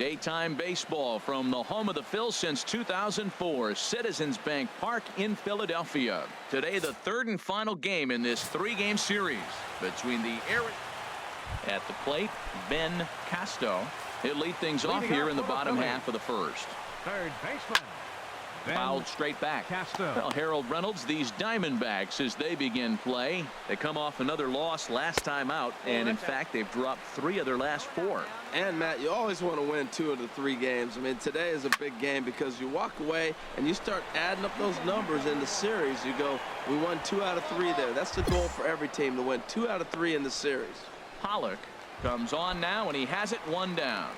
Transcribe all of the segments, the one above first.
Daytime baseball from the home of the Phils since 2004, Citizens Bank Park in Philadelphia. Today, the third and final game in this three-game series between the at the plate, Ben Casto. He'll lead things off here in the bottom half of the first. Third baseman. Fouled straight back. Casto. Well, Harold Reynolds, these Diamondbacks, as they begin play, they come off another loss last time out, and in fact, they've dropped 3 of their last 4. And Matt, you always want to win 2 of the 3 games. I mean, today is a big game because you walk away and you start adding up those numbers in the series. You go, we won 2 out of 3 there. That's the goal for every team, to win 2 out of 3 in the series. Pollock comes on now, and he has it 1 down.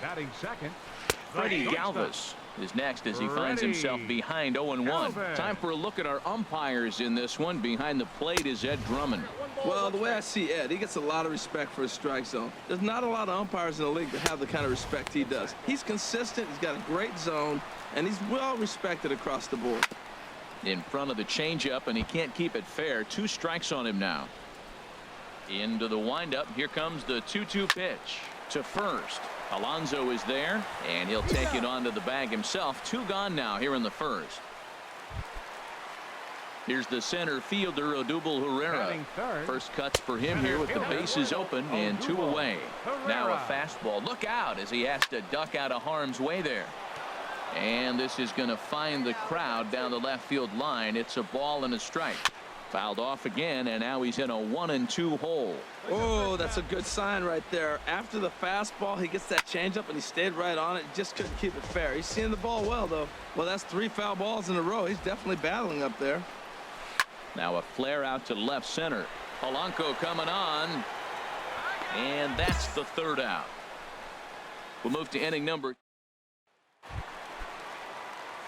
Batting second. Freddie Galvis is next as he finds himself behind 0-1. Time for a look at our umpires in this one. Behind the plate is Ed Drummond. Well, the way I see Ed, he gets a lot of respect for his strike zone. There's not a lot of umpires in the league that have the kind of respect he does. He's consistent, he's got a great zone, and he's well respected across the board. In front of the changeup, and he can't keep it fair. 2 strikes on him now. Into the windup. Here comes the 2-2 pitch to first. Alonso is there, and he'll take it onto the bag himself. 2 gone now here in the first. Here's the center fielder, Odubel Herrera. First cuts for him here with the bases open and 2 away. Now a fastball. Look out as he has to duck out of harm's way there. And this is going to find the crowd down the left field line. It's a ball and a strike. Fouled off again, and now he's in a 1-2 hole. Oh, that's a good sign right there. After the fastball, he gets that changeup, and he stayed right on it. Just couldn't keep it fair. He's seeing the ball well, though. Well, that's 3 foul balls in a row. He's definitely battling up there. Now a flare out to left center. Polanco coming on, and that's the 3rd out. We'll move to inning number.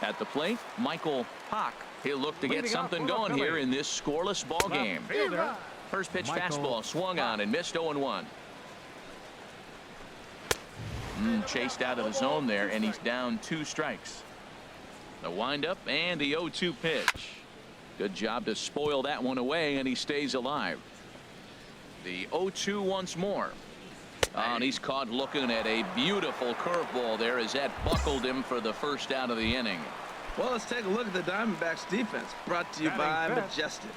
At the plate, Michael Pock. He'll look to get something going here in this scoreless ball game. First pitch fastball swung on and missed 0-1. Chased out of the zone there, and he's down 2 strikes. The windup and the 0-2 pitch. Good job to spoil that one away, and he stays alive. The 0-2 once more. And he's caught looking at a beautiful curveball there as that buckled him for the first out of the inning. Well, let's take a look at the Diamondbacks defense, brought to you by Majestic.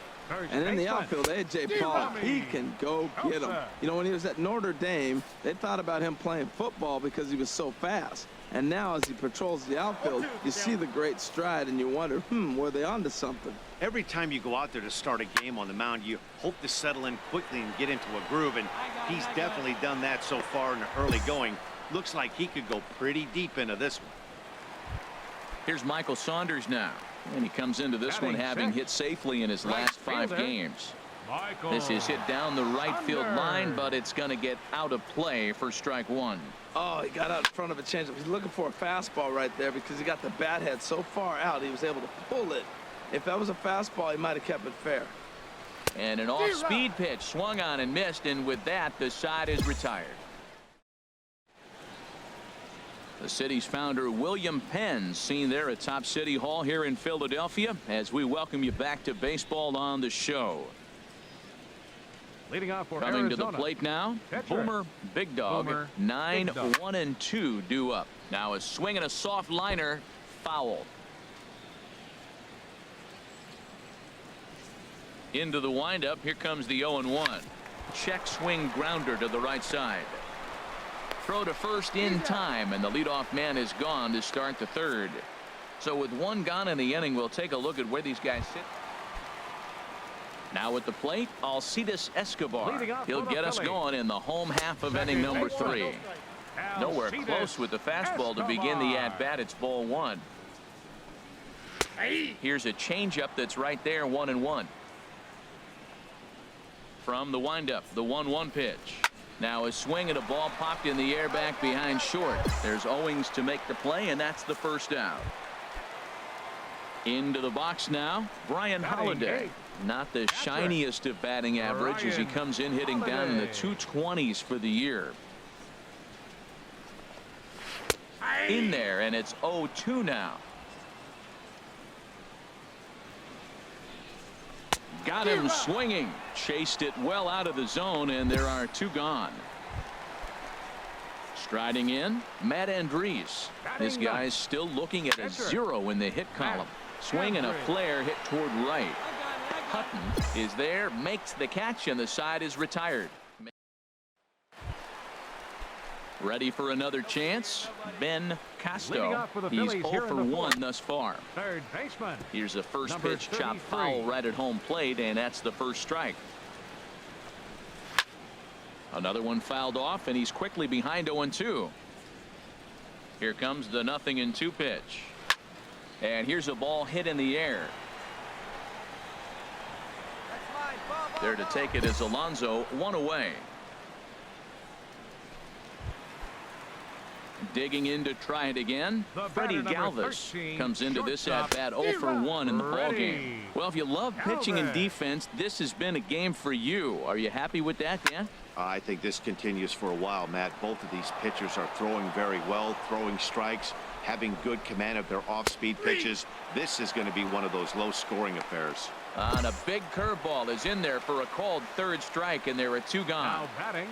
And in the outfield, A.J. Pollock, he can go get him. You know, when he was at Notre Dame, they thought about him playing football because he was so fast. And now as he patrols the outfield, you see the great stride, and you wonder, were they onto something? Every time you go out there to start a game on the mound, you hope to settle in quickly and get into a groove, and he's definitely done that so far in the early going. Looks like he could go pretty deep into this one. Here's Michael Saunders now, and he comes into this one having hit safely in his last 5 games. This is hit down the right field line, but it's going to get out of play for strike 1. Oh, he got out in front of a changeup. He's looking for a fastball right there because he got the bat head so far out he was able to pull it. If that was a fastball, he might have kept it fair. And an off-speed pitch swung on and missed, and with that, the side is retired. The city's founder, William Penn, seen there at Top City Hall here in Philadelphia, as we welcome you back to baseball on the show. Leading off for Coming Arizona. to the plate now, Boomer Big Dog. 9-1-2 due up. Now a swing and a soft liner, foul. Into the windup. Here comes the 0-1. Check swing grounder to the right side. Throw to first in time, and the leadoff man is gone to start the 3rd. So with 1 gone in the inning, we'll take a look at where these guys sit. Now at the plate, Alcides Escobar. He'll get us going in the home half of inning number 3. Nowhere close with the fastball to begin the at-bat. It's ball 1. Here's a changeup that's right there, 1-1. From the windup, the 1-1 pitch. Now a swing and a ball popped in the air back behind short. There's Owings to make the play, and that's the 1st out. Into the box now, Brian Holiday. Not the shiniest of batting average as he comes in hitting down in the 220s for the year. In there, and it's 0-2 now. Got him swinging. Chased it well out of the zone, and there are 2 gone. Striding in, Matt Andrees. This guy's still looking at a 0 in the hit column. Swing and a flare hit toward right. Hutton is there, makes the catch, and the side is retired. Ready for another chance, Ben Casto. He's 0 for 1 thus far. Third baseman. Here's a first Number pitch chopped 33. foul right at home plate, and that's the first strike. Another one fouled off, and he's quickly behind 0-2. Here comes the 0-2 pitch. And here's a ball hit in the air. There to take it is Alonso, 1 away. Digging in to try it again. Freddie Galvis comes into this at bat 0 for 1 in the ball game. Well, if you love pitching and defense, this has been a game for you. Are you happy with that, Dan? I think this continues for a while, Matt. Both of these pitchers are throwing very well, throwing strikes, having good command of their off-speed pitches. This is going to be one of those low-scoring affairs. And a big curveball is in there for a called third strike, and there are 2 gone. Now batting,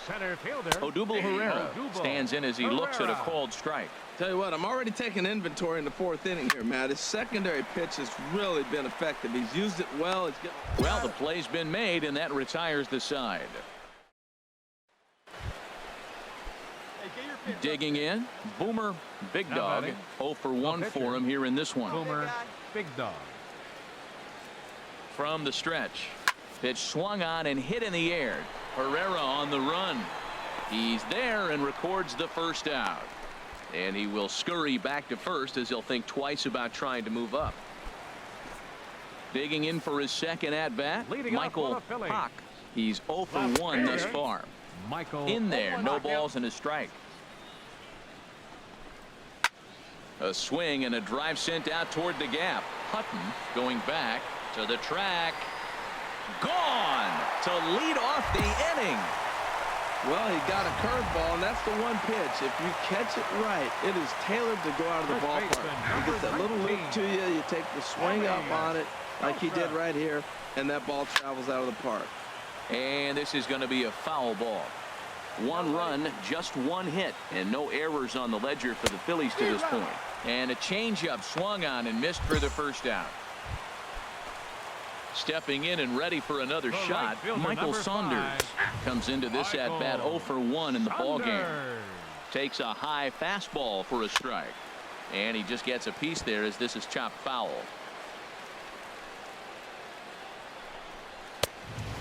center fielder Odubel Herrera stands in as he looks at a called strike. Tell you what, I'm already taking inventory in the 4th inning here, Matt. His secondary pitch has really been effective. He's used it well. Well, the play's been made, and that retires the side. Digging in, Boomer Big Dog. 0 for 1 for him here in this one. Boomer Big Dog. From the stretch, pitch swung on and hit in the air. Herrera on the run. He's there and records the first out. And he will scurry back to first as he'll think twice about trying to move up. Digging in for his second at bat, Michael Hock. He's 0 for 1 thus far. Michael In there, no balls and a strike. A swing and a drive sent out toward the gap. Hutton going back to the track. Gone to lead off the inning. Well, he got a curveball, and that's the one pitch. If you catch it right, it is tailored to go out of the ballpark. It gets that little loop to you. You take the swing up on it like he did right here, and that ball travels out of the park. And this is going to be a foul ball. 1 run, just 1 hit, and no errors on the ledger for the Phillies to this point. And a changeup swung on and missed for the first out. Stepping in and ready for another shot, Michael Saunders comes into this at bat 0 for 1 in the ball game. Takes a high fastball for a strike, and he just gets a piece there as this is chopped foul.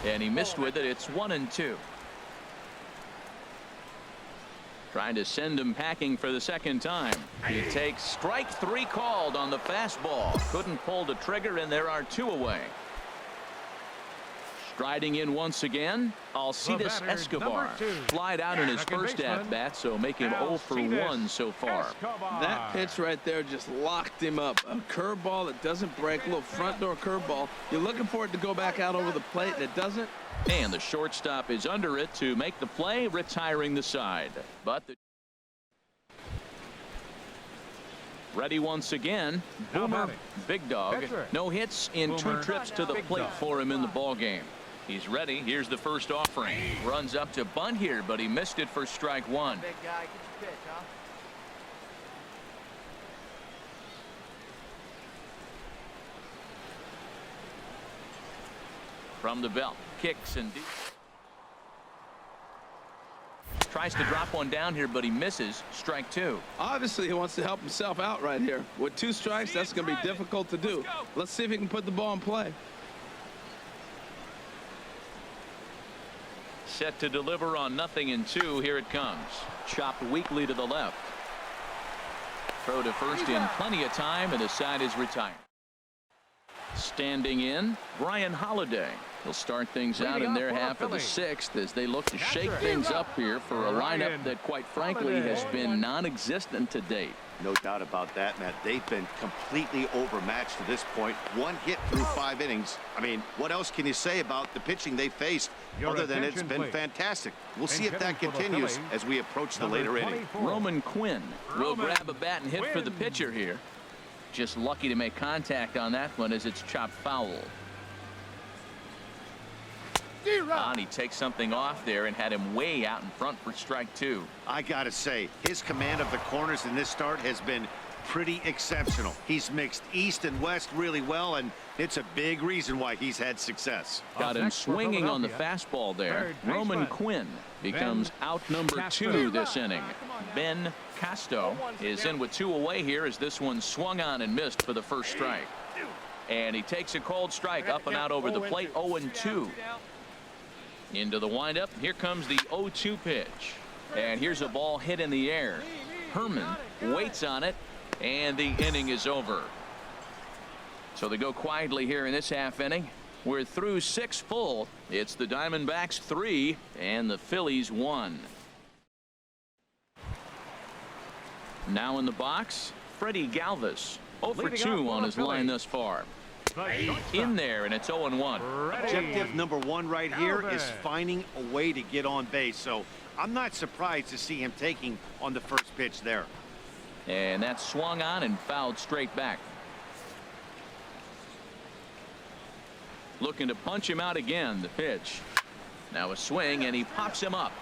And he missed with it. It's 1-2. Trying to send him packing for the second time. He takes strike 3 called on the fastball. Couldn't pull the trigger, and there are 2 away. Striding in once again, Alcides Escobar. Flied out in his first at-bat, so make him 0 for 1 so far. That pitch right there just locked him up. A curveball that doesn't break, a little front door curveball. You're looking for it to go back out over the plate, and it doesn't. And the shortstop is under it to make the play, retiring the side. But ready once again, Boomer Big Dog. No hits in 2 trips to the plate for him in the ball game. He's ready. Here's the first offering. Runs up to bunt here, but he missed it for strike 1. Big guy, get your pitch, huh? From the belt, kicks and deep. Tries to drop one down here, but he misses. Strike 2. Obviously, he wants to help himself out right here. With 2 strikes, that's going to be difficult to do. Let's see if he can put the ball in play. Set to deliver on 0-2. Here it comes. Chopped weakly to the left. Throw to first in plenty of time, and the side is retired. Standing in, Brian Holiday. He'll start things out in their half of the 6th as they look to shake things up here for a lineup that, quite frankly, has been non-existent to date. No doubt about that, Matt. They've been completely overmatched to this point. 1 hit through 5 innings. I mean, what else can you say about the pitching they faced other than it's been fantastic? We'll see if that continues as we approach the later inning. Roman Quinn will grab a bat and hit for the pitcher here. Just lucky to make contact on that one as it's chopped foul. And he takes something off there and had him way out in front for strike 2. I gotta say, his command of the corners in this start has been pretty exceptional. He's mixed east and west really well, and it's a big reason why he's had success. Got him swinging on the fastball there. Roman Quinn becomes out number 2 this inning. Ben Casto is in with 2 away here as this one swung on and missed for the first strike. And he takes a cold strike up and out over the plate. 0-2. Into the windup. Here comes the 0-2 pitch. And here's a ball hit in the air. Herman waits on it. And the inning is over. So they go quietly here in this half inning. We're through 6 full. It's the Diamondbacks 3 and the Phillies 1. Now in the box, Freddie Galvis. 0 for 2 on his line thus far. In there, and it's 0-1. Objective number 1 right here is finding a way to get on base. So I'm not surprised to see him taking on the first pitch there. And that swung on and fouled straight back. Looking to punch him out again. The pitch. Now a swing, and he pops him up.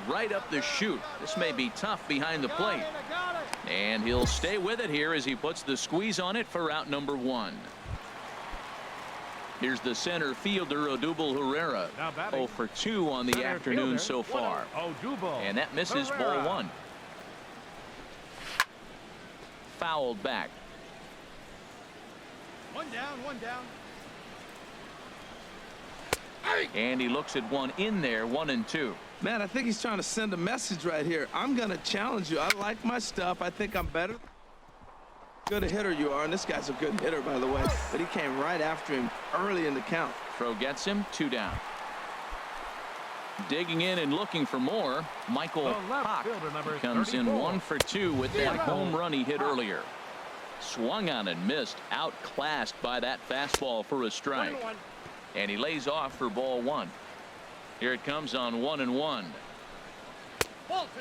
Right up the chute. This may be tough behind the plate. And he'll stay with it here as he puts the squeeze on it for out number 1. Here's the center fielder, Odubel Herrera. 0 for 2 on the afternoon so far. And that misses ball 1. Fouled back. 1 down, 1 down. And he looks at one in there, 1-2. Man, I think he's trying to send a message right here. I'm going to challenge you. I like my stuff. I think I'm better. Good a hitter you are, and this guy's a good hitter, by the way. But he came right after him early in the count. Throw gets him, 2 down. Digging in and looking for more, Michael Hawk comes in 1 for 2 with that home run he hit earlier. Swung on and missed, outclassed by that fastball for a strike. And he lays off for ball 1. Here it comes on 1-1.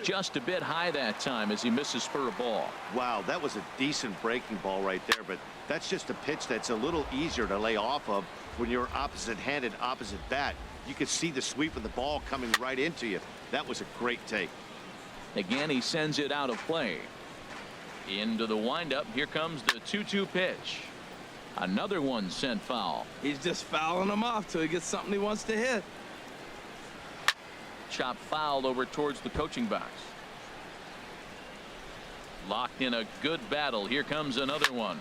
Just a bit high that time as he misses for a ball. Wow, that was a decent breaking ball right there, but that's just a pitch that's a little easier to lay off of when you're opposite-handed, opposite bat. You could see the sweep of the ball coming right into you. That was a great take. Again, he sends it out of play. Into the windup. Here comes the 2-2 pitch. Another one sent foul. He's just fouling him off till he gets something he wants to hit. Chop fouled over towards the coaching box. Locked in a good battle. Here comes another one.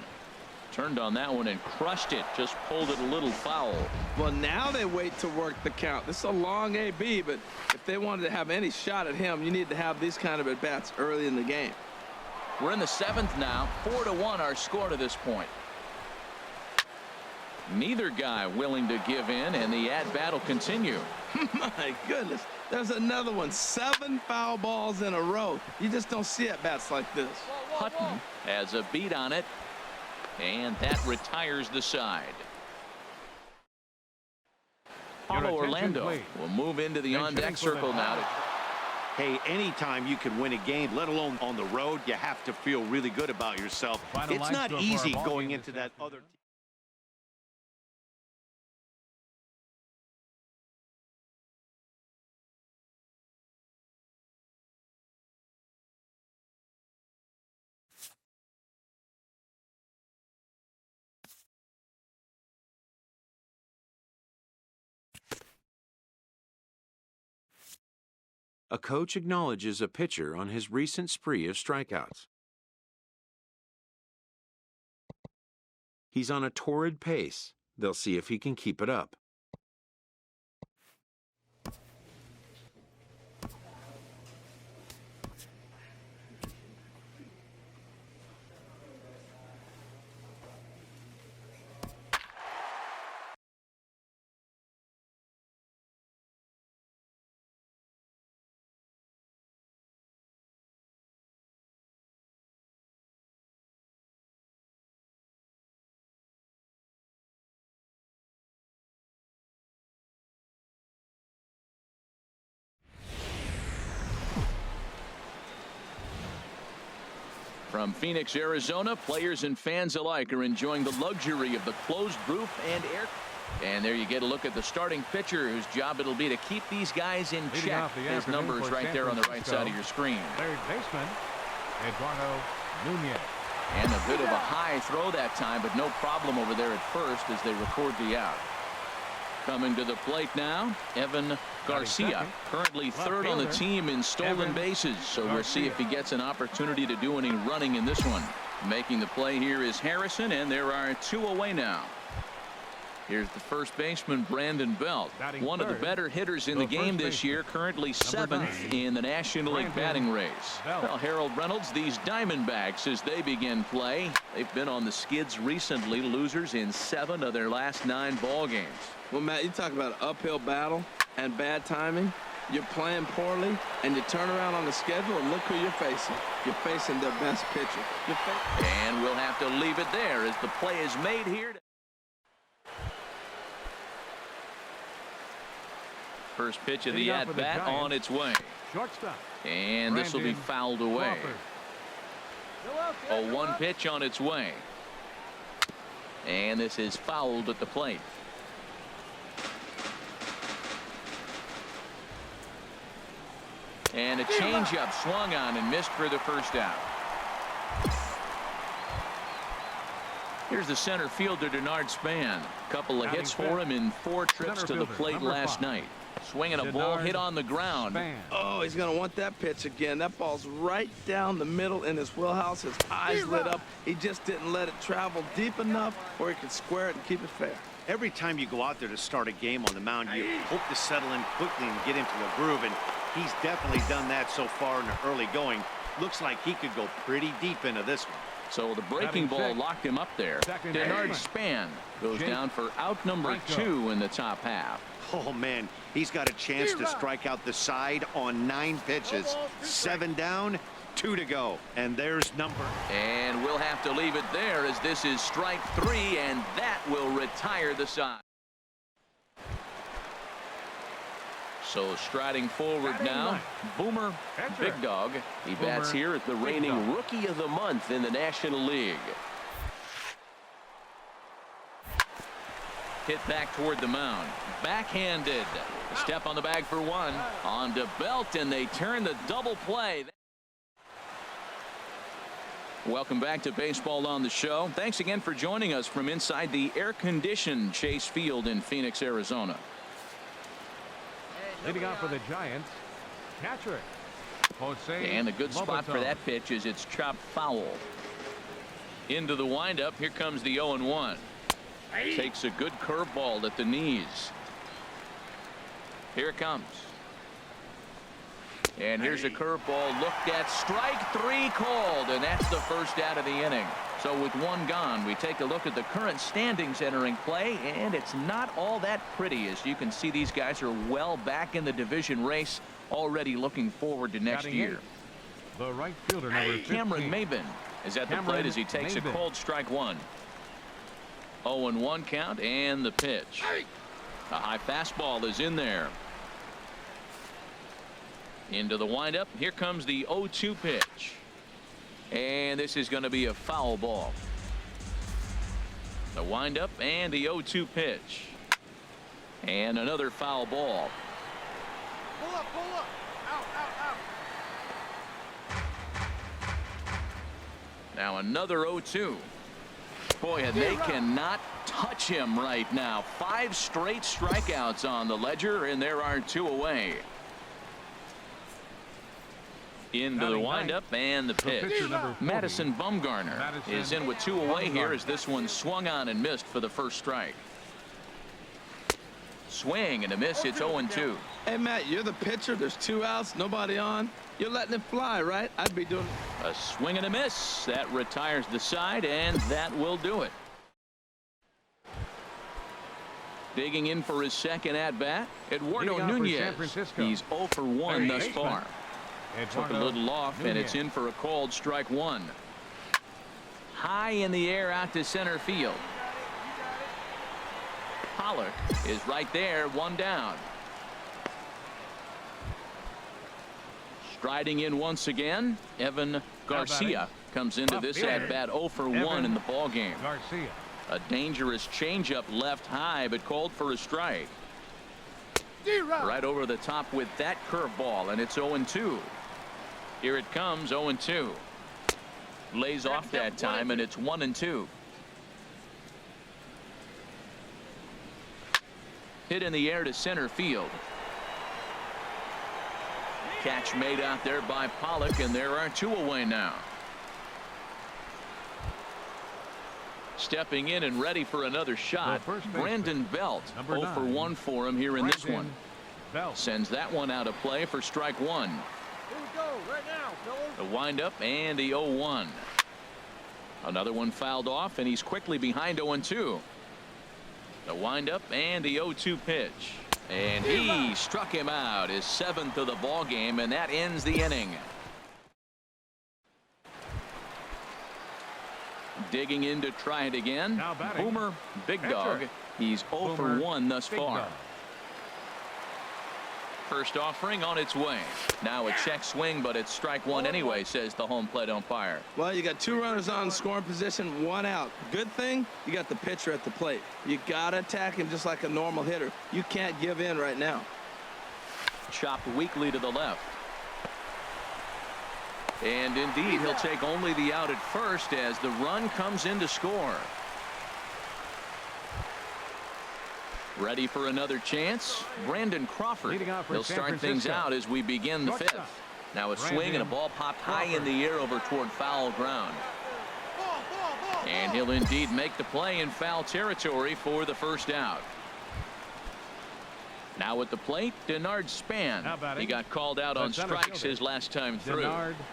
Turned on that one and crushed it. Just pulled it a little foul. Well, now they wait to work the count. This is a long AB, but if they wanted to have any shot at him, you need to have these kind of at-bats early in the game. We're in the 7th now. 4-1 our score to this point. Neither guy willing to give in, and the at-bat will continue. My goodness. There's another one. 7 foul balls in a row. You just don't see at-bats like this. Hutton has a beat on it, and that retires the side. Paulo Orlando will move into the on-deck circle now. Hey, anytime you can win a game, let alone on the road, you have to feel really good about yourself. It's not easy going into that other team. A coach acknowledges a pitcher on his recent spree of strikeouts. He's on a torrid pace. They'll see if he can keep it up. From Phoenix, Arizona, players and fans alike are enjoying the luxury of the closed roof and air. And there you get a look at the starting pitcher, whose job it'll be to keep these guys in check. His numbers right there on the right side of your screen. Third baseman, Eduardo Nunez. And a bit of a high throw that time, but no problem over there at first as they record the out. Coming to the plate now, Evan Garcia, currently third on the team in stolen bases, so we'll see if he gets an opportunity to do any running in this one. Making the play here is Harrison, and there are 2 away now. Here's the first baseman, Brandon Belt, one of the better hitters in the game this year, currently 7th in the National League batting race. Well, Harold Reynolds, these Diamondbacks, as they begin play, they've been on the skids recently, losers in 7 of their last 9 ball games. Well, Matt, you talk about an uphill battle and bad timing. You're playing poorly, and you turn around on the schedule, and look who you're facing. You're facing their best pitcher. And we'll have to leave it there as the play is made here. First pitch of the at-bat on its way. Shortstop. And this will be fouled away. A 1 pitch on its way. And this is fouled at the plate. And a changeup swung on and missed for the first out. Here's the center fielder, Denard Span. Couple of hits for him in 4 trips to the plate last night. Swinging a ball hit on the ground. Oh, he's going to want that pitch again. That ball's right down the middle in his wheelhouse. His eyes lit up. He just didn't let it travel deep enough where he could square it and keep it fair. Every time you go out there to start a game on the mound, you hope to settle in quickly and get into a groove, and he's definitely done that so far in the early going. Looks like he could go pretty deep into this one. So the breaking ball locked him up there. Denard Span goes down for out number 2 in the top half. Oh, man, he's got a chance to strike out the side on 9 pitches. 7 down, 2 to go. And there's number. And we'll have to leave it there as this is strike 3, and that will retire the side. So striding forward now, Boomer Big Dog. He bats here at the reigning Rookie of the Month in the National League. Hit back toward the mound. Backhanded. A step on the bag for 1. On to Belt, and they turn the double play. Welcome back to Baseball on the Show. Thanks again for joining us from inside the air-conditioned Chase Field in Phoenix, Arizona. Leading off for the Giants, catcher Jose. And a good spot for that pitch is it's chopped foul. Into the windup. Here comes the 0-1. Takes a good curveball at the knees. Here it comes. And here's a curveball looked at. Strike 3 called, and that's the first out of the inning. So with 1 gone, we take a look at the current standings entering play, and it's not all that pretty. As you can see, these guys are well back in the division race, already looking forward to next year. The right fielder, number 15. Cameron Maben is at the plate as he takes a cold strike 1. 0-1 count, and the pitch. A high fastball is in there. Into the windup. Here comes the 0-2 pitch. And this is going to be a foul ball. The windup and the 0-2 pitch. And another foul ball. Pull up, pull up. Out, out, out. Now another 0-2. Boy, and they cannot touch him right now. 5 straight strikeouts on the ledger, and there are 2 away. Into the windup and the pitch. Madison Bumgarner is in with 2 away here as this one swung on and missed for the first strike. Swing and a miss. It's 0-2. Hey, Matt, you're the pitcher. There's 2 outs, nobody on. You're letting it fly, right? I'd be doing a swing and a miss. That retires the side, and that will do it. Digging in for his second at-bat, Eduardo Nunez. He's 0 for 1 thus far. Took a little off, and it's in for a called strike 1. High in the air out to center field. Pollock is right there, 1 down. Striding in once again, Evan Garcia comes into this at bat 0 for 1 in the ball game. Garcia. A dangerous changeup left high, but called for a strike. Right over the top with that curveball, and it's 0-2. Here it comes, 0-2. Lays off that time, and it's 1-2. Hit in the air to center field. Catch made out there by Pollock, and there are 2 away now. Stepping in and ready for another shot, Brandon Belt. 0 for 1 for him here in this one. Sends that one out of play for strike 1. Here we go, right now, fellas. The windup and the 0-1. Another one fouled off, and he's quickly behind 0-2. The windup and the 0-2 pitch. And he struck him out, his 7th of the ball game, and that ends the inning. Digging in to try it again. Boomer Big Dog. He's 0 for 1 thus far. First offering on its way. Now a check swing, but it's strike 1 anyway, says the home plate umpire. Well, you got 2 runners on scoring position, 1 out. Good thing you got the pitcher at the plate. You got to attack him just like a normal hitter. You can't give in right now. Chopped weakly to the left. And indeed, he'll take only the out at first as the run comes in to score. Ready for another chance, Brandon Crawford. He'll start things out as we begin the 5th. Now a swing and a ball popped high in the air over toward foul ground. And he'll indeed make the play in foul territory for the first out. Now at the plate, Denard Span. He got called out on strikes his last time through.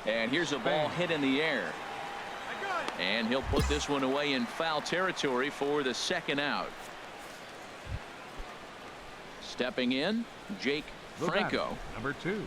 And here's a ball hit in the air. And he'll put this one away in foul territory for the 2nd out. Stepping in, Jake Franco. Number 2,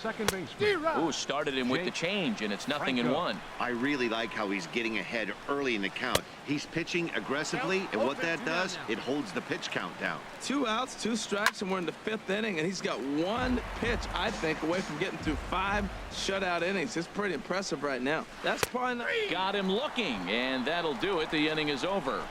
second baseman. Ooh, started him with the change, and it's 0-1. I really like how he's getting ahead early in the count. He's pitching aggressively, and what that does, it holds the pitch count down. 2 outs, 2 strikes, and we're in the 5th inning, and he's got 1 pitch, I think, away from getting through 5 shutout innings. It's pretty impressive right now. That's probably not... Got him looking, and that'll do it. The inning is over.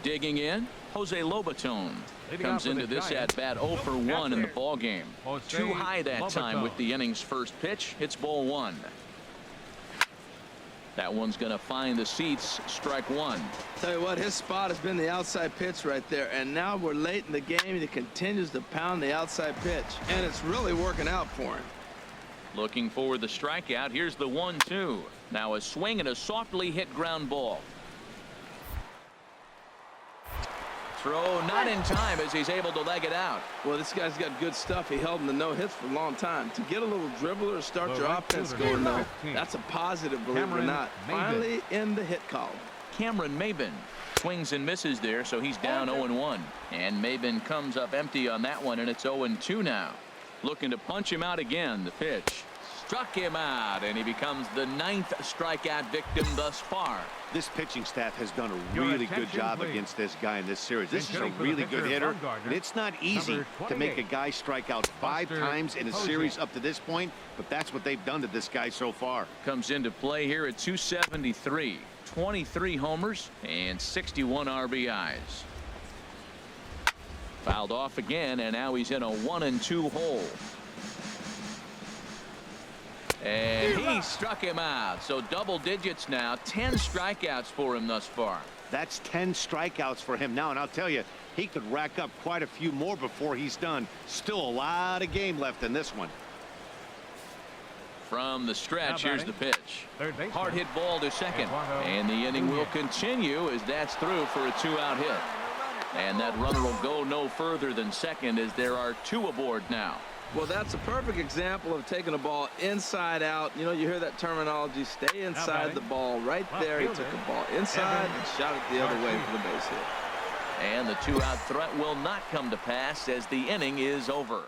Digging in, Jose Lobaton comes into this at bat 0 for 1 in the ball game. Too high that time with the inning's first pitch. It's ball 1. That one's going to find the seats. Strike 1. Tell you what, his spot has been the outside pitch right there, and now we're late in the game, and he continues to pound the outside pitch, and it's really working out for him. Looking for the strikeout. Here's the 1-2. Now a swing and a softly hit ground ball. Throw not in time as he's able to leg it out. Well, this guy's got good stuff. He held him to no hits for a long time. To get a little dribbler to start your offense going, though, that's a positive, believe it or not. Finally in the hit column. Cameron Maben swings and misses there, so he's down 0-1. And Maben comes up empty on that one, and it's 0-2 now. Looking to punch him out again. The pitch struck him out, and he becomes the 9th strikeout victim thus far. This pitching staff has done a really good job against this guy in this series. This is a really good hitter, and it's not easy to make a guy strike out 5 times in a series up to this point, but that's what they've done to this guy so far. Comes into play here at 273, 23 homers and 61 RBIs. Fouled off again, and now he's in a 1-2 hole. And he struck him out. So double digits now. 10 strikeouts for him thus far. That's 10 strikeouts for him now. And I'll tell you, he could rack up quite a few more before he's done. Still a lot of game left in this one. From the stretch, here's the pitch. Hard hit ball to second. And the inning will continue as that's through for a 2-out hit. And that runner will go no further than second as there are 2 aboard now. Well, that's a perfect example of taking a ball inside out. You know, you hear that terminology, stay inside the ball. Right there, he took a ball inside and shot it the other way for the base hit. And the 2-out threat will not come to pass as the inning is over.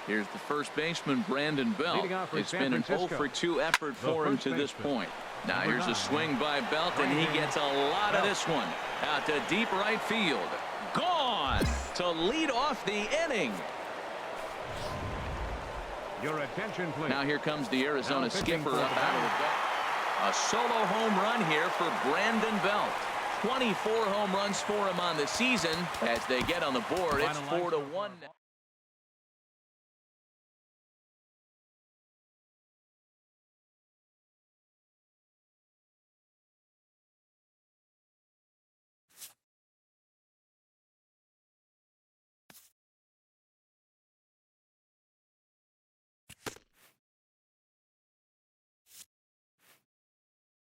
Here's the first baseman, Brandon Belt. It's been an 0 for 2 effort for him to this point. Now here's a swing by Belt, and he gets a lot of this one out to deep right field. Gone to lead off the inning. Your attention, please. Now here comes the Arizona Now pitching skipper for up the out of the bat. A solo home run here for Brandon Belt. 24 home runs for him on the season. As they get on the board, it's 4-1.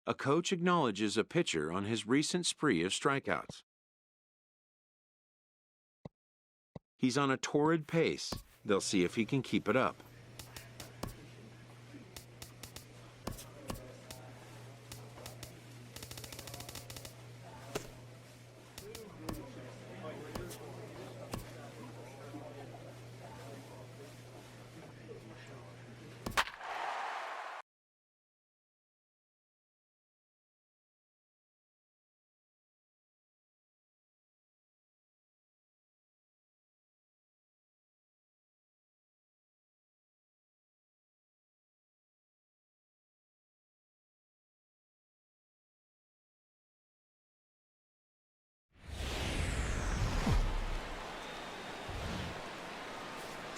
A coach acknowledges a pitcher on his recent spree of strikeouts. He's on a torrid pace. They'll see if he can keep it up.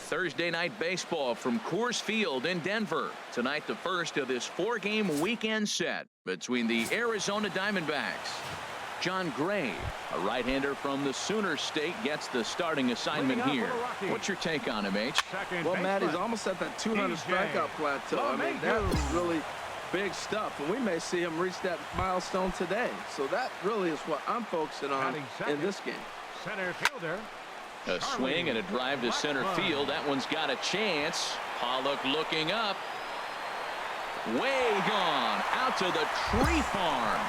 Thursday night baseball from Coors Field in Denver. Tonight, the first of this 4-game weekend set between the Arizona Diamondbacks. John Gray, a right-hander from the Sooner State, gets the starting assignment here. What's your take on him, H? Well, Matt, he's almost at that 200 strikeout plateau. I mean, that is really big stuff, and we may see him reach that milestone today. So that really is what I'm focusing on in this game. Center fielder. A swing and a drive to center field. That one's got a chance. Pollock looking up. Way gone. Out to the tree farm.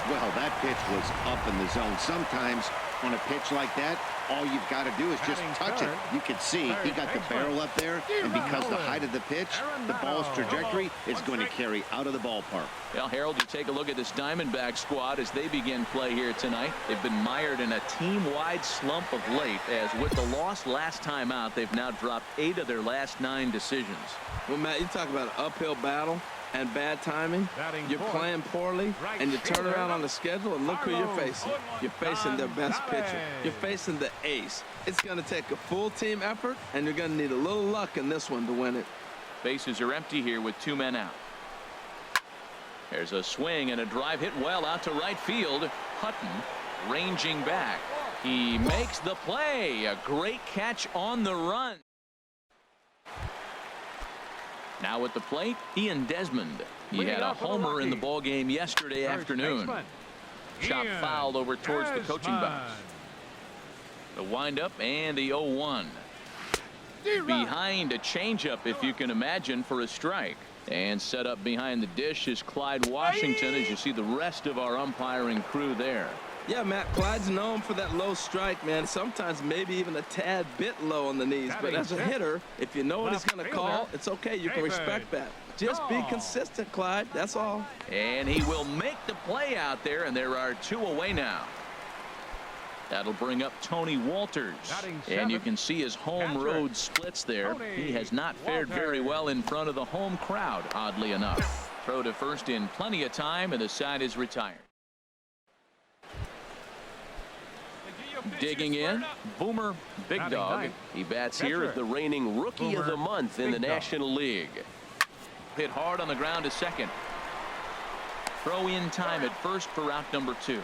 Well, that pitch was up in the zone. Sometimes on a pitch like that, all you've got to do is just touch it. You can see he got the barrel up there, and because the height of the pitch, the ball's trajectory is going to carry out of the ballpark. Well, Harold, you take a look at this Diamondback squad as they begin play here tonight. They've been mired in a team-wide slump of late, as with the loss last time out, they've now dropped 8 of their last 9 decisions. Well, Matt, you talk about an uphill battle and bad timing. You're playing poorly, and you turn around on the schedule, and look who you're facing. You're facing their best pitcher. You're facing the ace. It's going to take a full team effort, and you're going to need a little luck in this one to win it. Bases are empty here with 2 men out. There's a swing and a drive hit well out to right field. Hutton ranging back. He makes the play. A great catch on the run. Now at the plate, Ian Desmond. He had a homer in the ballgame yesterday afternoon. Shot fouled over towards the coaching box. The windup and the 0-1. Behind a changeup, if you can imagine, for a strike. And set up behind the dish is Clyde Washington, as you see the rest of our umpiring crew there. Yeah, Matt, Clyde's known for that low strike, man. Sometimes maybe even a tad bit low on the knees. But as a hitter, if you know what he's going to call, it's okay. You can respect that. Just be consistent, Clyde. That's all. And he will make the play out there, and there are 2 away now. That'll bring up Tony Walters. And you can see his home road splits there. He has not fared very well in front of the home crowd, oddly enough. Throw to first in plenty of time, and the side is retired. Digging in, Boomer Big Dog. He bats here as the reigning Rookie of the Month in the National League. Hit hard on the ground to second. Throw in time at first for out number 2.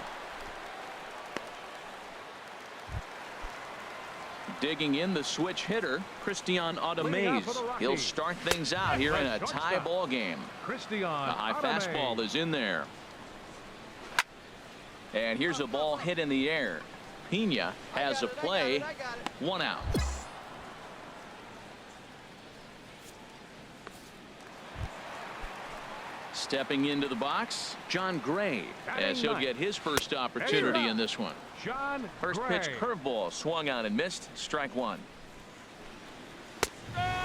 Digging in, the switch hitter, Christian Audemays. He'll start things out here in a tie ball game. The high fastball is in there. And here's a ball hit in the air. Pena has a play. 1 out. Stepping into the box, John Gray, as he'll get his first opportunity in this one. First pitch curveball swung on and missed. Strike 1.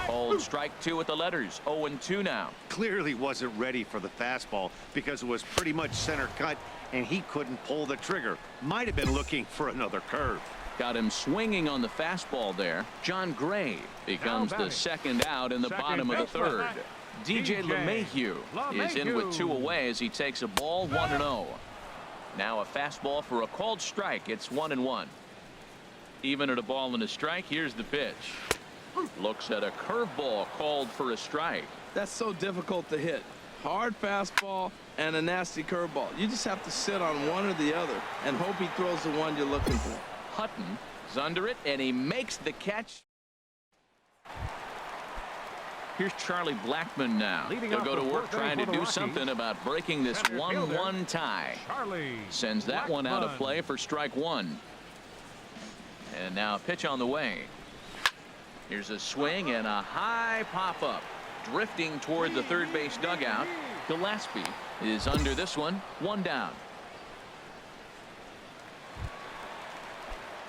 Called strike 2 with the letters. 0-2 now. Clearly wasn't ready for the fastball because it was pretty much center cut, and he couldn't pull the trigger. Might have been looking for another curve. Got him swinging on the fastball there. John Gray becomes the second out in the bottom of the third. DJ LeMahieu is in with 2 away as he takes a ball 1-0. Now a fastball for a called strike. It's 1-1. Even at a ball and a strike, here's the pitch. Looks at a curveball called for a strike. That's so difficult to hit. Hard fastball and a nasty curveball. You just have to sit on one or the other and hope he throws the one you're looking for. Hutton is under it, and he makes the catch. Here's Charlie Blackmon now. He'll go to work trying to do something about breaking this 1-1 tie. Sends that one out of play for strike 1. And now a pitch on the way. Here's a swing and a high pop-up. Drifting toward the third base dugout. Gillespie is under this one. 1 down.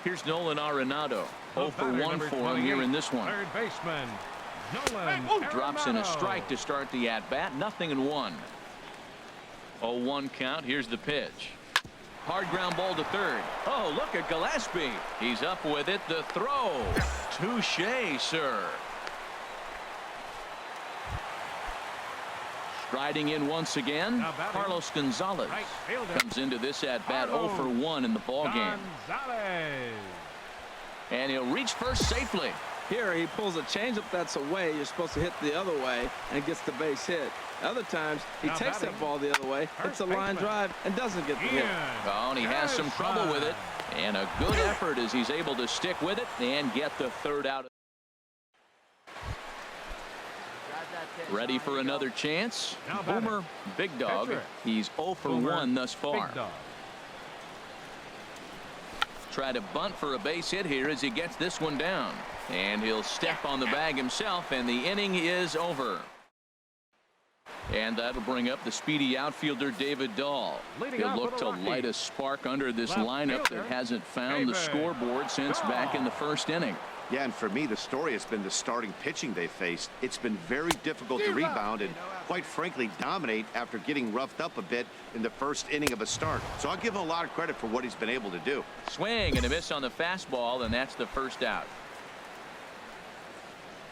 Here's Nolan Arenado. 0 for 1 for him here in this one. Third baseman Nolan Drops in a strike to start the at-bat. 0-1. 0-1 count. Here's the pitch. Hard ground ball to third. Oh, look at Gillespie. He's up with it. The throw. Touché, sir. Striding in once again, Carlos Gonzalez comes into this at-bat 0 for 1 in the ballgame. And he'll reach first safely. Here he pulls a changeup that's away. You're supposed to hit the other way and gets the base hit. Other times he takes that ball the other way, hits a line drive, and doesn't get the hit. Oh, and he has some trouble with it. And a good effort as he's able to stick with it and get the third out. Ready for another chance. Boomer Big Dog. He's 0 for 1 thus far. Try to bunt for a base hit here as he gets this one down. And he'll step on the bag himself, and the inning is over. And that'll bring up the speedy outfielder David Dahl. He'll look to light a spark under this lineup that hasn't found the scoreboard since back in the first inning. Yeah, and for me, the story has been the starting pitching they faced. It's been very difficult to rebound and, quite frankly, dominate after getting roughed up a bit in the first inning of a start. So I'll give him a lot of credit for what he's been able to do. Swing and a miss on the fastball, and that's the first out.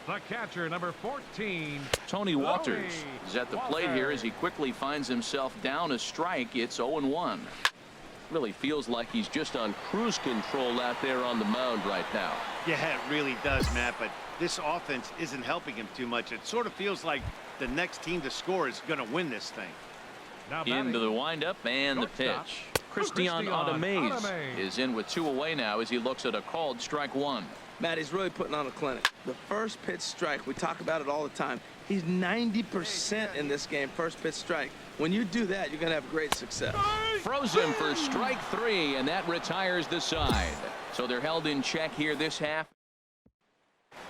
The catcher, number 14. Tony Walters is at the plate here as he quickly finds himself down a strike. It's 0-1. Really feels like he's just on cruise control out there on the mound right now. Yeah, it really does, Matt, but this offense isn't helping him too much. It sort of feels like the next team to score is going to win this thing. Into the windup and the pitch. Christian Ademaze is in with 2 away now as he looks at a called strike 1. Matt, he's really putting on a clinic. The first pitch strike, we talk about it all the time. He's 90% in this game, first pitch strike. When you do that, you're going to have great success. Throws him for strike 3, and that retires the side. So they're held in check here this half.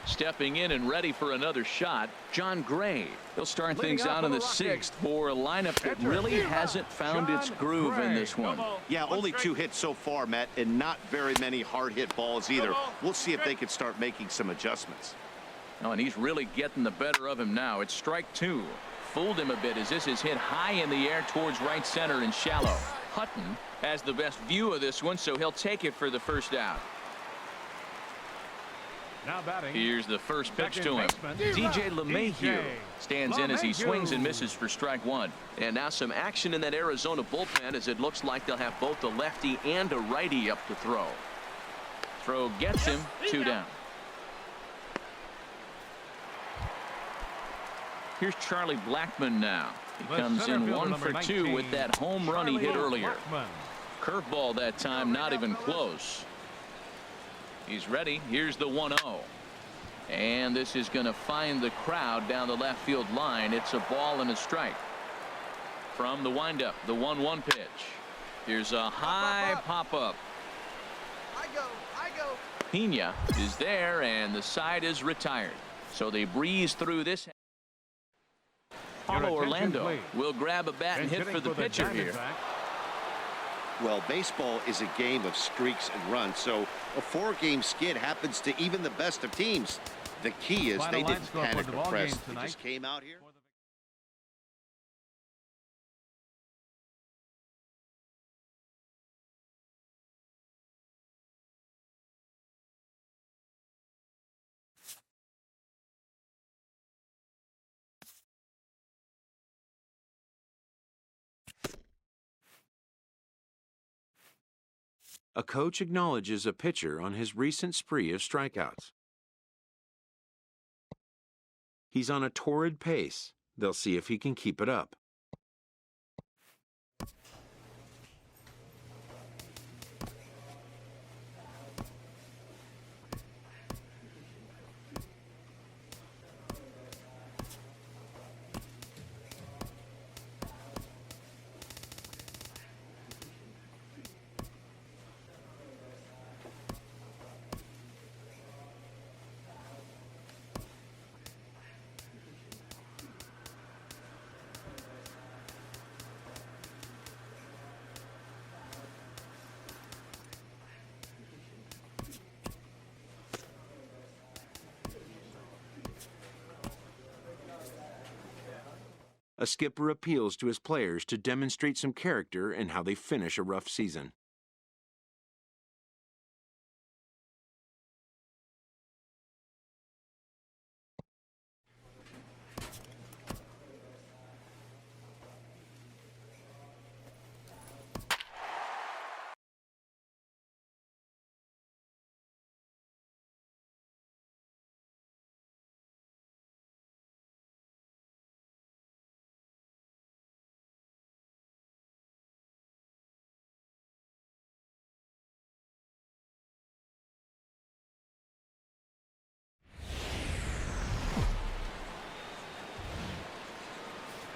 Stepping in and ready for another shot, John Gray. He'll start things out in the 6th for a lineup that really hasn't found its groove in this one. Yeah, only 2 hits so far, Matt, and not very many hard hit balls either. We'll see if they can start making some adjustments. Oh, and he's really getting the better of him now. It's strike 2. Fooled him a bit as this is hit high in the air towards right center and shallow. Hutton has the best view of this one, so he'll take it for the first out. Now batting. Here's the first pitch to him. DJ LeMahieu stands in as he swings and misses for strike 1. And now some action in that Arizona bullpen as it looks like they'll have both a lefty and a righty up to throw. Throw gets him, 2 down. Here's Charlie Blackmon now. He comes in 1 for 2 with that home run he hit earlier. Curveball that time, not even close. He's ready. Here's the 1-0. And this is going to find the crowd down the left field line. It's a ball and a strike. From the windup, the 1-1 pitch. Here's a high pop-up. I go. Pena is there, and the side is retired. So they breeze through this. Paulo Orlando will grab a bat and hit for the pitcher here. Well, baseball is a game of streaks and runs, so a 4-game skid happens to even the best of teams. The key is they didn't panic or press. They just came out here. A coach acknowledges a pitcher on his recent spree of strikeouts. He's on a torrid pace. They'll see if he can keep it up. A skipper appeals to his players to demonstrate some character in how they finish a rough season.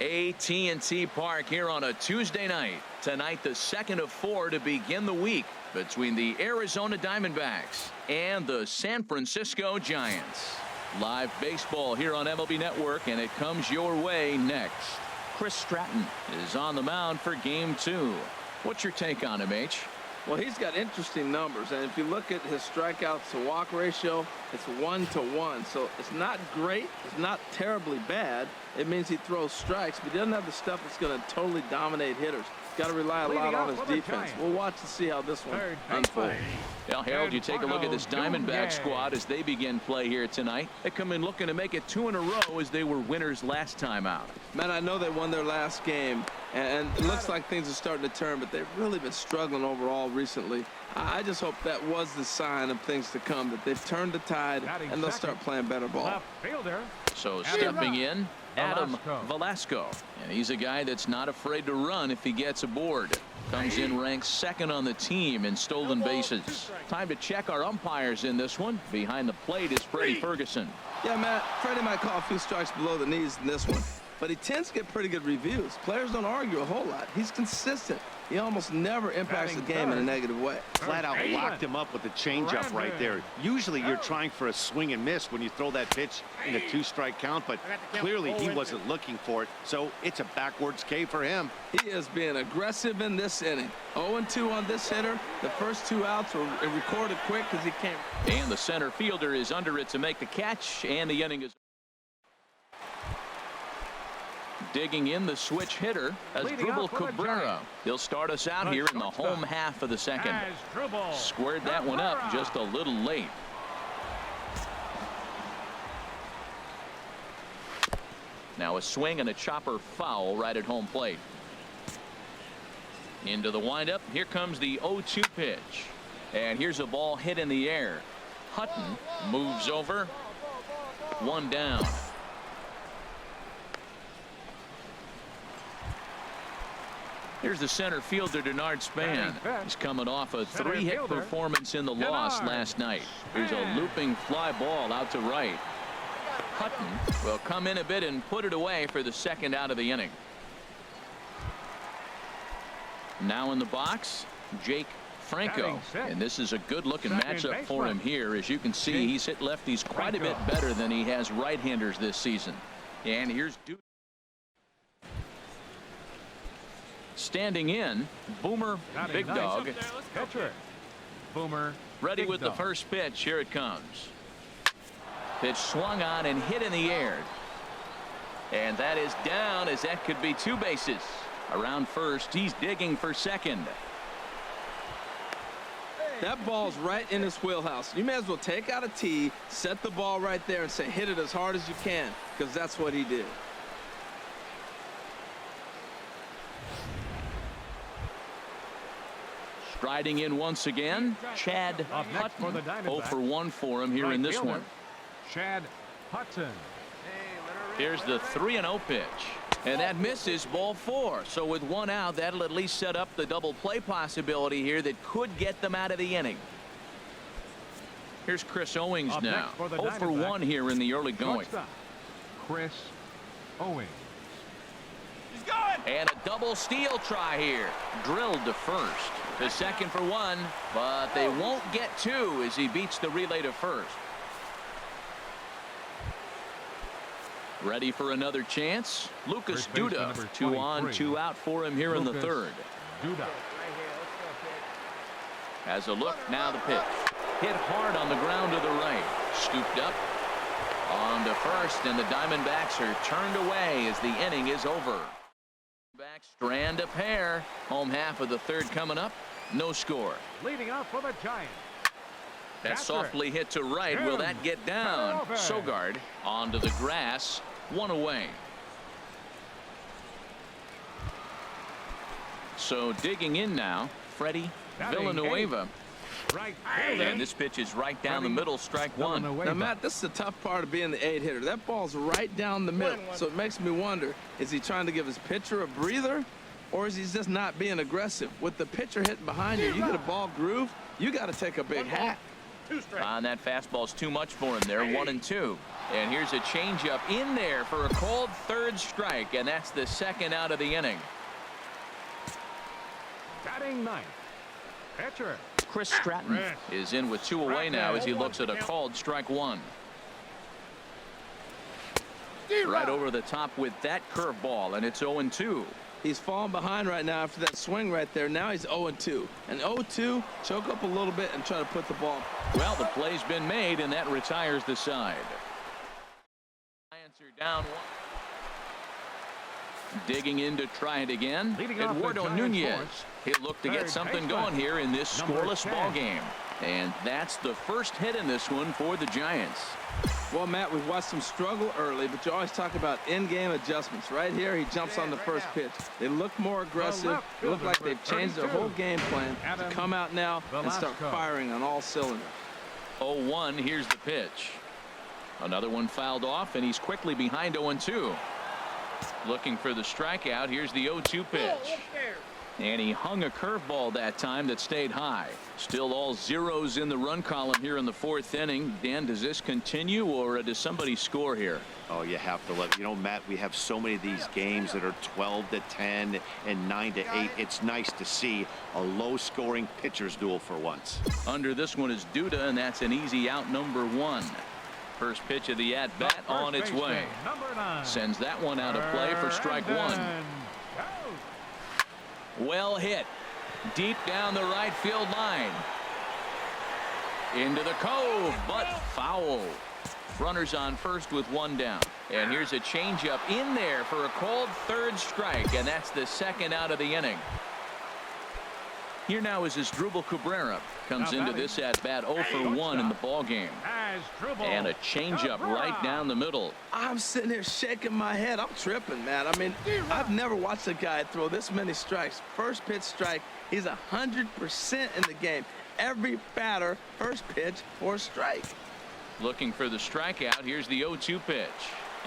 AT&T Park here on a Tuesday night. Tonight, the second of 4 to begin the week between the Arizona Diamondbacks and the San Francisco Giants. Live baseball here on MLB Network, and it comes your way next. Chris Stratton is on the mound for Game 2. What's your take on him, H? Well, he's got interesting numbers, and if you look at his strikeouts to walk ratio, it's 1-to-1. So it's not great. It's not terribly bad. It means he throws strikes, but he doesn't have the stuff that's going to totally dominate hitters. Got to rely a lot on his defense. We'll watch to see how this one unfolds. Now, Harold, you take a look at this Diamondback squad as they begin play here tonight. They come in looking to make it 2 in a row as they were winners last time out. Man, I know they won their last game, and it looks like things are starting to turn, but they've really been struggling overall recently. I just hope that was the sign of things to come, that they've turned the tide and they'll start playing better ball. So stepping in, Adam Velasco. And he's a guy that's not afraid to run if he gets aboard. Comes in ranked second on the team in stolen bases. Time to check our umpires in this one. Behind the plate is Freddie Ferguson. Yeah, Matt, Freddie might call a few strikes below the knees in this one, but he tends to get pretty good reviews. Players don't argue a whole lot. He's consistent. He almost never impacts the game in a negative way. Flat out locked him up with the changeup right there. Usually you're trying for a swing and miss when you throw that pitch in a 2-strike count, but clearly he wasn't looking for it, so it's a backwards K for him. He is being aggressive in this inning. 0-2 on this hitter. The first 2 outs were recorded quick because he can't. And the center fielder is under it to make the catch, and the inning is. Digging in the switch hitter as Dribble Cabrera. He'll start us out here in the home half of the second. Squared that one up just a little late. Now a swing and a chopper foul right at home plate. Into the windup. Here comes the 0-2 pitch. And here's a ball hit in the air. Hutton moves over. 1 down. Here's the center fielder, Denard Span. He's coming off a 3-hit performance in the loss last night. Here's a looping fly ball out to right. Hutton will come in a bit and put it away for the second out of the inning. Now in the box, Jake Franco. And this is a good-looking matchup for him here. As you can see, he's hit lefties quite a bit better than he has right-handers this season. And here's Duke. Standing in, Boomer Big Dog. Boomer ready with the first pitch. Here it comes. Pitch swung on and hit in the air. And that is down, as that could be 2 bases. Around first, he's digging for second. That ball's right in his wheelhouse. You may as well take out a tee, set the ball right there, and say hit it as hard as you can, because that's what he did. Striding in once again, Chad Hutton. 0 for 1 for him here in this one. Chad Hutton. Here's the 3-0 pitch. And that misses, ball 4. So with 1 out, that'll at least set up the double play possibility here that could get them out of the inning. Here's Chris Owings now. 0 for 1 here in the early going. Chris Owings. He's going. And a double steal try here. Drilled to first. The second for 1, but they won't get 2 as he beats the relay to first. Ready for another chance. Lucas Duda. 2 on, 2 out for him here in the third. Duda. Has a look. Now the pitch. Hit hard on the ground to the right. Scooped up on to first, and the Diamondbacks are turned away as the inning is over. Back strand a pair. Home half of the third coming up. No score. Leading off for the Giants. That softly hit to right. Will that get down? Sogard onto the grass. 1 away. So digging in now, Freddie Villanueva. Right. And this pitch is right down the middle, strike 1. Now, Matt, this is the tough part of being the 8-hitter. That ball's right down the middle. So it makes me wonder, is he trying to give his pitcher a breather, or is he just not being aggressive? With the pitcher hitting behind you, you get a ball groove, you got to take a big hack. On that fastball's too much for him there. 1-2. And here's a changeup in there for a called third strike, and that's the second out of the inning. Batting ninth. Pitcher. Chris Stratton is in with 2 away now as he looks at a called strike 1. Right over the top with that curveball, and it's 0-2. He's falling behind right now after that swing right there. Now he's 0-2. And 0-2, choke up a little bit and try to put the ball. Well, the play's been made, and that retires the side. Giants are down 1. Digging in to try it again. Eduardo Nunez. He'll look to get something going here in this scoreless ball game. And that's the first hit in this one for the Giants. Well, Matt, we've watched them struggle early, but you always talk about in-game adjustments. Right here, he jumps on the first pitch. They look more aggressive. They look like they've changed their whole game plan to come out now and start firing on all cylinders. 0-1, here's the pitch. Another one fouled off, and he's quickly behind 0-2. Looking for the strikeout. Here's the 0-2 pitch. And he hung a curveball that time that stayed high. Still all zeros in the run column here in the 4th inning. Dan, does this continue, or does somebody score here? Oh, you have to let, Matt, we have so many of these games that are 12-10 and 9-8. It's nice to see a low-scoring pitcher's duel for once. Under this one is Duda, and that's an easy out, number 1. First pitch of the at-bat on its way. Sends that one out of play for strike 1. Well hit. Deep down the right field line. Into the cove, but foul. Runners on first with 1 down. And here's a changeup in there for a called third strike, and that's the second out of the inning. Here now is Asdrubal Cabrera. Comes into this at-bat 0 for 1 in the ball game. And a changeup right down the middle. I'm sitting here shaking my head. I'm tripping, man. I mean, I've never watched a guy throw this many strikes. First pitch strike, he's 100% in the game. Every batter, first pitch for a strike. Looking for the strikeout. Here's the 0-2 pitch.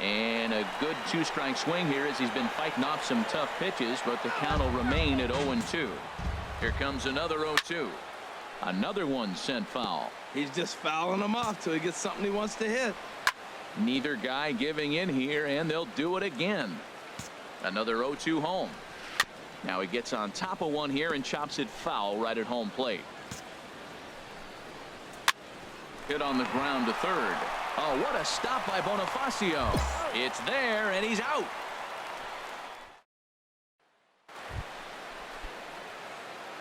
And a good 2-strike swing here as he's been fighting off some tough pitches, but the count will remain at 0-2. Here comes another 0-2. Another one sent foul. He's just fouling them off till he gets something he wants to hit. Neither guy giving in here, and they'll do it again. Another 0-2 home. Now he gets on top of one here and chops it foul right at home plate. Hit on the ground to third. Oh, what a stop by Bonifacio. It's there, and he's out.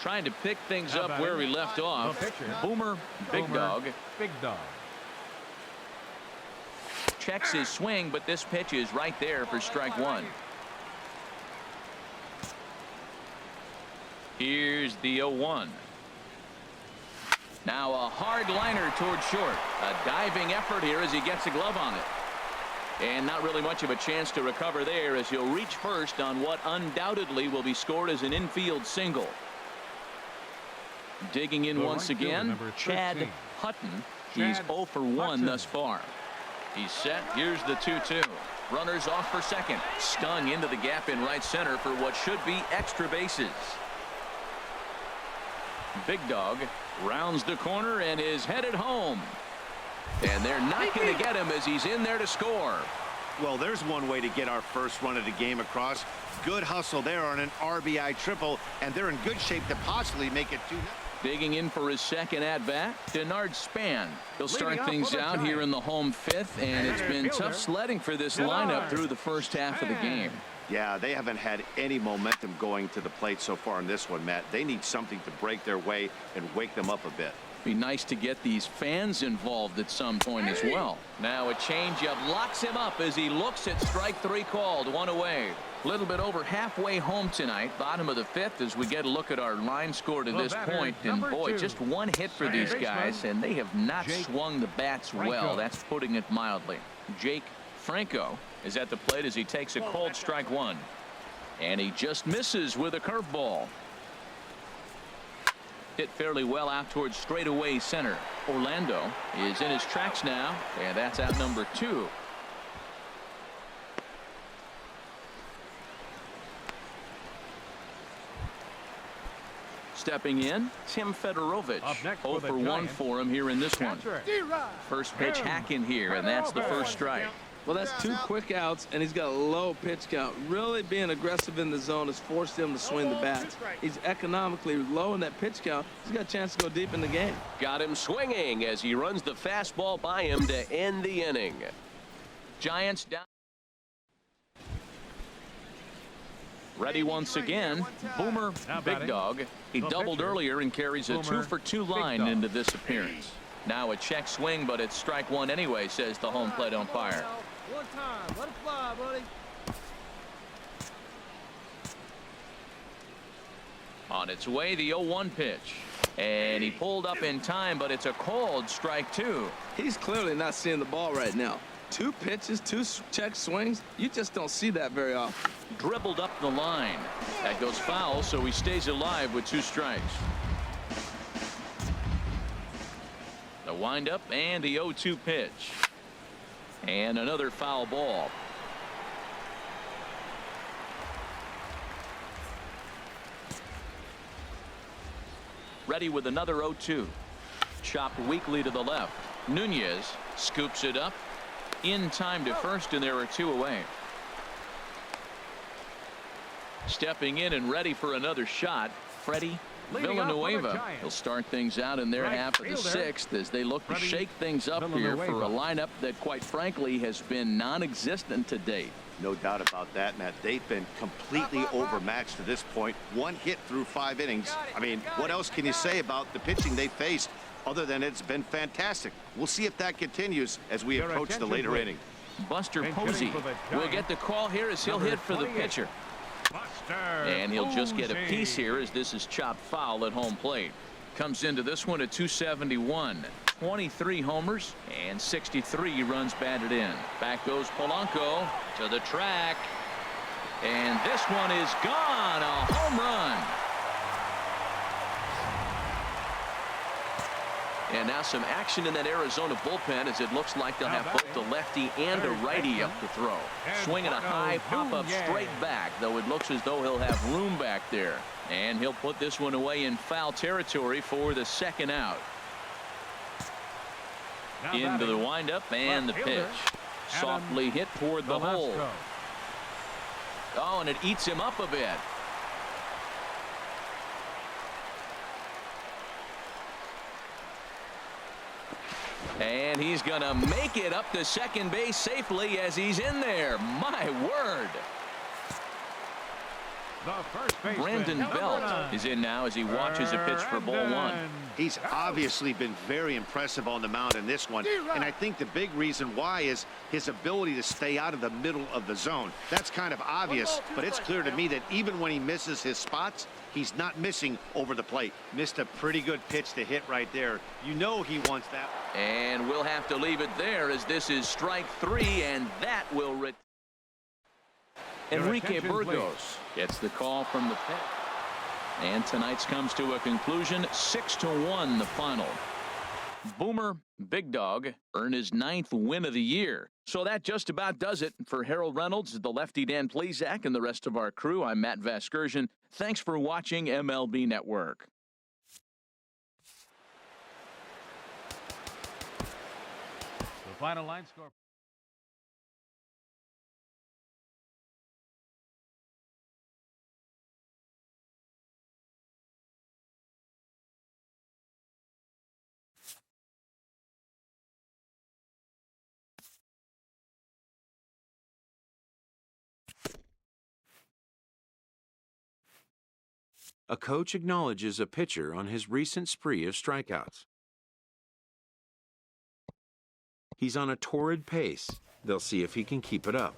Trying to pick things up where we left off. Boomer Big Dog. Checks his swing, but this pitch is right there for strike 1. Here's the 0-1. Now a hard liner toward short. A diving effort here as he gets a glove on it. And not really much of a chance to recover there as he'll reach first on what undoubtedly will be scored as an infield single. Digging in once again, Chad Hutton. He's 0 for 1 thus far. He's set. Here's the 2-2. Runners off for second. Stung into the gap in right center for what should be extra bases. Big Dog rounds the corner and is headed home. And they're not going to get him as he's in there to score. Well, there's one way to get our first run of the game across. Good hustle there on an RBI triple, and they're in good shape to possibly make it 2-0. Digging in for his second at-bat, Denard Span. He'll start things out here in the home fifth, and it's been tough sledding for this lineup through the first half of the game. Yeah, they haven't had any momentum going to the plate so far in this one, Matt. They need something to break their way and wake them up a bit. Be nice to get these fans involved at some point as well. Now a changeup locks him up as he looks at strike 3 called. 1 away. A little bit over halfway home tonight, bottom of the fifth, as we get a look at our line score to this point. And boy, just 1 hit for these guys, and they have not swung the bats well. That's putting it mildly. Jake Franco is at the plate as he takes a cold strike 1. And he just misses with a curveball. Hit fairly well out towards straightaway center. Orlando is in his tracks now, and that's out number 2. Stepping in, Tim Fedorovich. 0 for 1 for him here in this one. First pitch hack in here, and that's the first strike. Well, that's 2 quick outs, and he's got a low pitch count. Really being aggressive in the zone has forced him to swing the bats. He's economically low in that pitch count. He's got a chance to go deep in the game. Got him swinging as he runs the fastball by him to end the inning. Giants down. Ready once again. Boomer Big Dog. He doubled earlier and carries a 2 for 2 line into this appearance. Now a check swing, but it's strike 1 anyway, says the home plate umpire. 1 time. Let it fly, buddy. On its way, the 0-1 pitch. And he pulled up in time, but it's a called strike 2. He's clearly not seeing the ball right now. 2 pitches, 2 check swings. You just don't see that very often. Dribbled up the line. That goes foul, so he stays alive with 2 strikes. The windup and the 0-2 pitch. And another foul ball. Ready with another 0-2. Chopped weakly to the left. Nunez scoops it up in time to first, and there are 2 away. Stepping in and ready for another shot, Freddie Villanueva. He'll start things out in their half of the 6th as they look to shake things up here for a lineup that, quite frankly, has been non-existent to date. No doubt about that, Matt. They've been completely overmatched to this point. 1 hit through 5 innings. I mean, what else can you say about the pitching they faced other than it's been fantastic? We'll see if that continues as we approach the later inning. Buster Posey will get the call here as he'll hit for the pitcher. And he'll just get a piece here as this is chopped foul at home plate. Comes into this one at 271. 23 homers and 63 runs batted in. Back goes Polanco to the track. And this one is gone. A home run. And now some action in that Arizona bullpen as it looks like they'll have both the lefty and a righty up to throw. Swinging a high pop-up straight back, though it looks as though he'll have room back there. And he'll put this one away in foul territory for the second out. Into the windup and the pitch. Softly hit toward the hole. Oh, and it eats him up a bit. And he's going to make it up to second base safely as he's in there. My word. Brandon Belt is in now as he watches a pitch for ball 1. He's obviously been very impressive on the mound in this one, and I think the big reason why is his ability to stay out of the middle of the zone. That's kind of obvious, but it's clear to me that even when he misses his spots, he's not missing over the plate. Missed a pretty good pitch to hit right there. You know he wants that. And we'll have to leave it there as this is strike 3, and that will Enrique Burgos gets the call from the pit. And tonight's comes to a conclusion, 6-1 the final. Boomer Big Dog earned his 9th win of the year. So that just about does it. For Harold Reynolds, the lefty Dan Plesac, and the rest of our crew, I'm Matt Vasgersian. Thanks for watching MLB Network. The final line score. A coach acknowledges a pitcher on his recent spree of strikeouts. He's on a torrid pace. They'll see if he can keep it up.